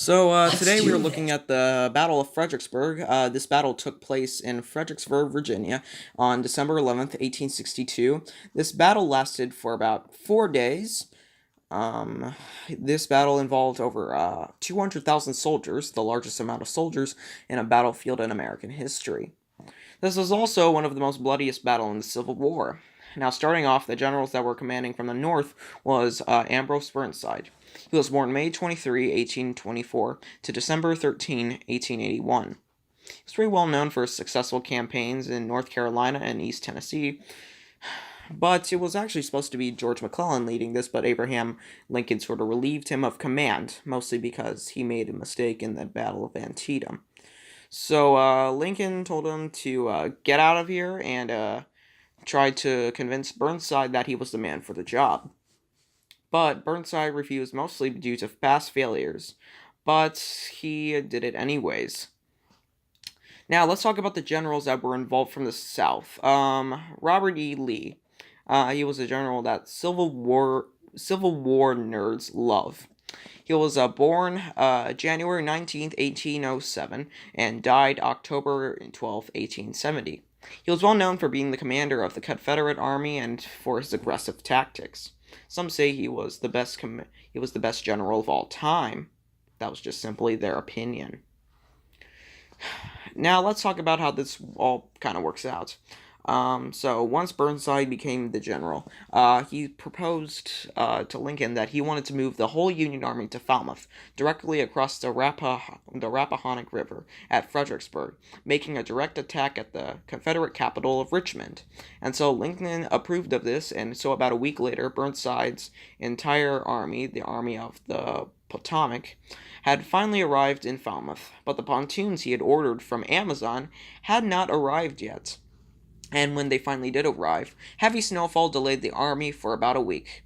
Today we are looking at the Battle of Fredericksburg. This battle took place in Fredericksburg, Virginia, on December 11th, 1862. This battle lasted for about 4 days. This battle involved over 200,000 soldiers, the largest amount of soldiers in a battlefield in American history. This was also one of the most bloodiest battles in the Civil War. Now, starting off, the generals that were commanding from the north was Ambrose Burnside. He was born May 23, 1824, to December 13, 1881. He was very well known for his successful campaigns in North Carolina and East Tennessee, but it was actually supposed to be George McClellan leading this, but Abraham Lincoln sort of relieved him of command, mostly because he made a mistake in the Battle of Antietam. So Lincoln told him to get out of here and tried to convince Burnside that he was the man for the job. But Burnside refused, mostly due to past failures, but he did it anyways. Now, let's talk about the generals that were involved from the South. Robert E. Lee. He was a general that Civil War nerds love. He was born January 19th, 1807, and died October 12th, 1870. He was well known for being the commander of the Confederate Army and for his aggressive tactics. Some say he was the best general of all time. That was just simply their opinion. Now let's talk about how this all kind of works out. So once Burnside became the general, he proposed to Lincoln that he wanted to move the whole Union Army to Falmouth, directly across the Rappahannock River at Fredericksburg, making a direct attack at the Confederate capital of Richmond. And so Lincoln approved of this, and so about a week later, Burnside's entire army, the Army of the Potomac, had finally arrived in Falmouth, but the pontoons he had ordered from Amazon had not arrived yet. And when they finally did arrive, heavy snowfall delayed the army for about a week.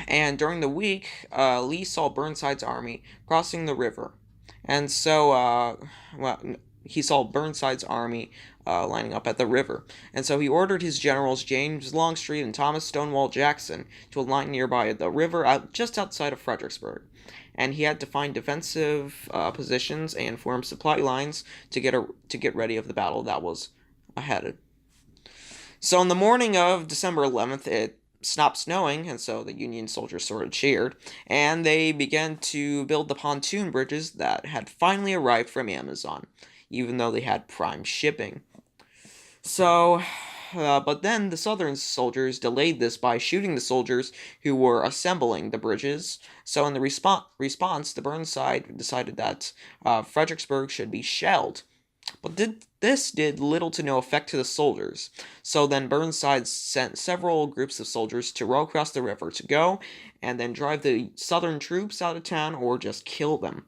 And during the week, Lee saw Burnside's army crossing the river. And so, he saw Burnside's army lining up at the river. And so he ordered his generals James Longstreet and Thomas Stonewall Jackson to align nearby the river just outside of Fredericksburg. And he had to find defensive positions and form supply lines to get ready of the battle that was ahead. So on the morning of December 11th, it stopped snowing, and so the Union soldiers sort of cheered, and they began to build the pontoon bridges that had finally arrived from Amazon, even though they had prime shipping. So, but then the Southern soldiers delayed this by shooting the soldiers who were assembling the bridges. So in the response, the Burnside decided that Fredericksburg should be shelled. But this did little to no effect to the soldiers. So then Burnside sent several groups of soldiers to row across the river to go and then drive the Southern troops out of town or just kill them.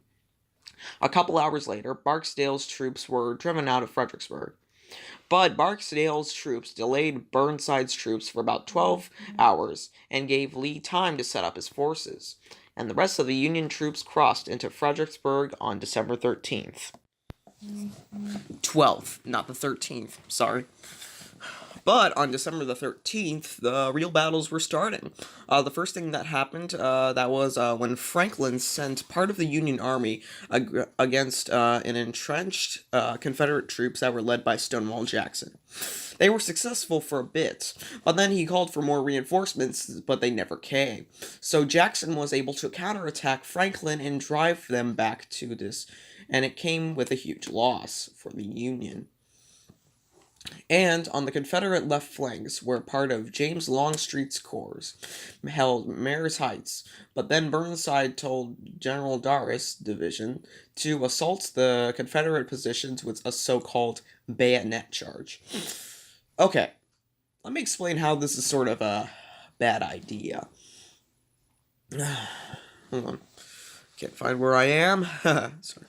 A couple hours later, Barksdale's troops were driven out of Fredericksburg. But Barksdale's troops delayed Burnside's troops for about 12 hours and gave Lee time to set up his forces. And the rest of the Union troops crossed into Fredericksburg on December 13th. 12th, not the 13th, sorry. But on December the 13th, the real battles were starting. The first thing that happened, that was when Franklin sent part of the Union Army against an entrenched Confederate troops that were led by Stonewall Jackson. They were successful for a bit, but then he called for more reinforcements, but they never came. So Jackson was able to counterattack Franklin and drive them back to this, and it came with a huge loss for the Union. And on the Confederate left flanks were part of James Longstreet's corps, held Mares Heights, but then Burnside told General Darras' division to assault the Confederate positions with a so-called bayonet charge. Okay, let me explain how this is sort of a bad idea. Hold on. Can't find where I am. Sorry.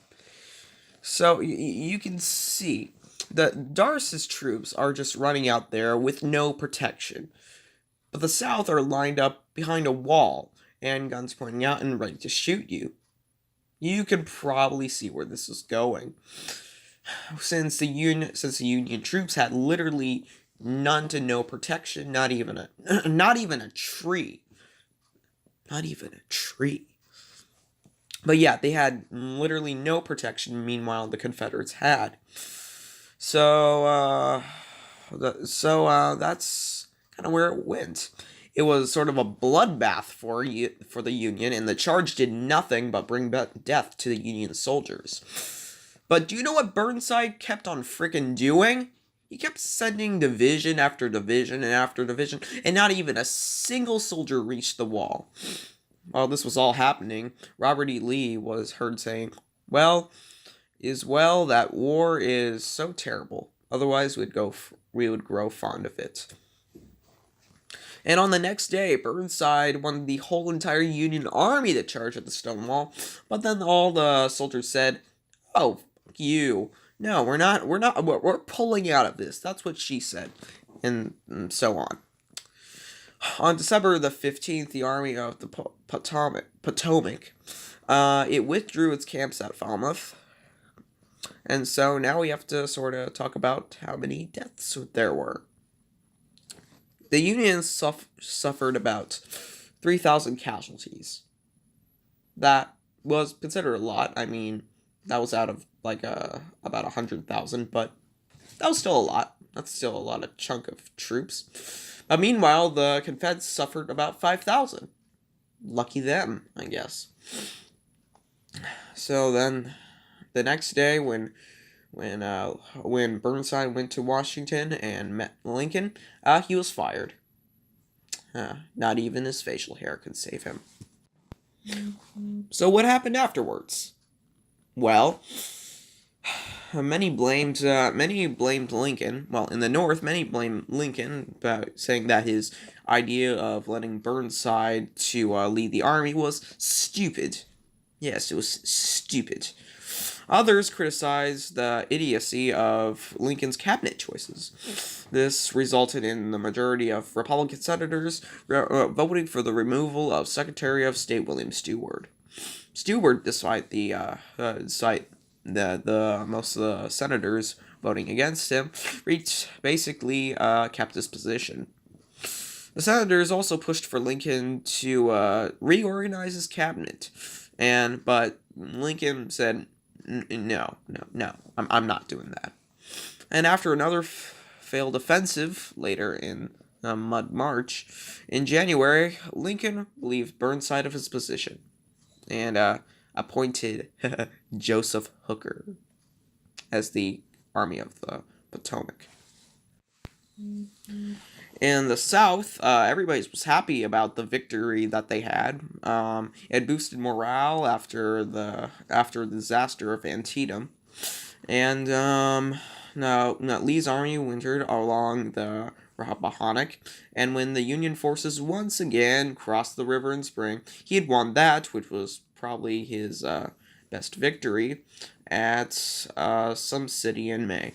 So, you can see that Darras' troops are just running out there with no protection. But the South are lined up behind a wall, and guns pointing out and ready to shoot you. You can probably see where this is going. Since the Union troops had literally none to no protection, not even a tree. Not even a tree. But yeah, they had literally no protection. Meanwhile, the Confederates had. So, that's kind of where it went. It was sort of a bloodbath for the Union, and the charge did nothing but bring death to the Union soldiers. But do you know what Burnside kept on freaking doing? He kept sending division after division and after division, and not even a single soldier reached the wall. While this was all happening, Robert E. Lee was heard saying, "Well, that war is so terrible. Otherwise, we would grow fond of it." And on the next day, Burnside wanted the whole entire Union army to charge at the stone wall, but then all the soldiers said, "Oh, fuck you. No, we're pulling out of this." That's what she said, and so on. On December the 15th, the Army of the Potomac, it withdrew its camps at Falmouth. And so now we have to sort of talk about how many deaths there were. The Union suffered about 3,000 casualties. That was considered a lot. I mean, that was out of like about 100,000, but that was still a lot. That's still a lot of chunk of troops. But meanwhile, the Confederates suffered about 5,000. Lucky them, I guess. So then, the next day, when Burnside went to Washington and met Lincoln, he was fired. Not even his facial hair could save him. So what happened afterwards? Well, many blamed Lincoln. Well, in the North, many blamed Lincoln, saying that his idea of letting Burnside to lead the army was stupid. Yes, it was stupid. Others criticized the idiocy of Lincoln's cabinet choices. This resulted in the majority of Republican senators voting for the removal of Secretary of State William Stewart. Stewart, despite the most of the senators voting against him, basically kept his position. The senators also pushed for Lincoln to reorganize his cabinet, but Lincoln said, "No, I'm not doing that." And after another failed offensive later in March, in January, Lincoln relieved Burnside of his position and appointed Joseph Hooker as the Army of the Potomac. In the South, everybody was happy about the victory that they had. It boosted morale after the disaster of Antietam, and now Lee's army wintered along the Rappahannock, and when the Union forces once again crossed the river in spring, he had won that, which was probably his best victory, at some city in May.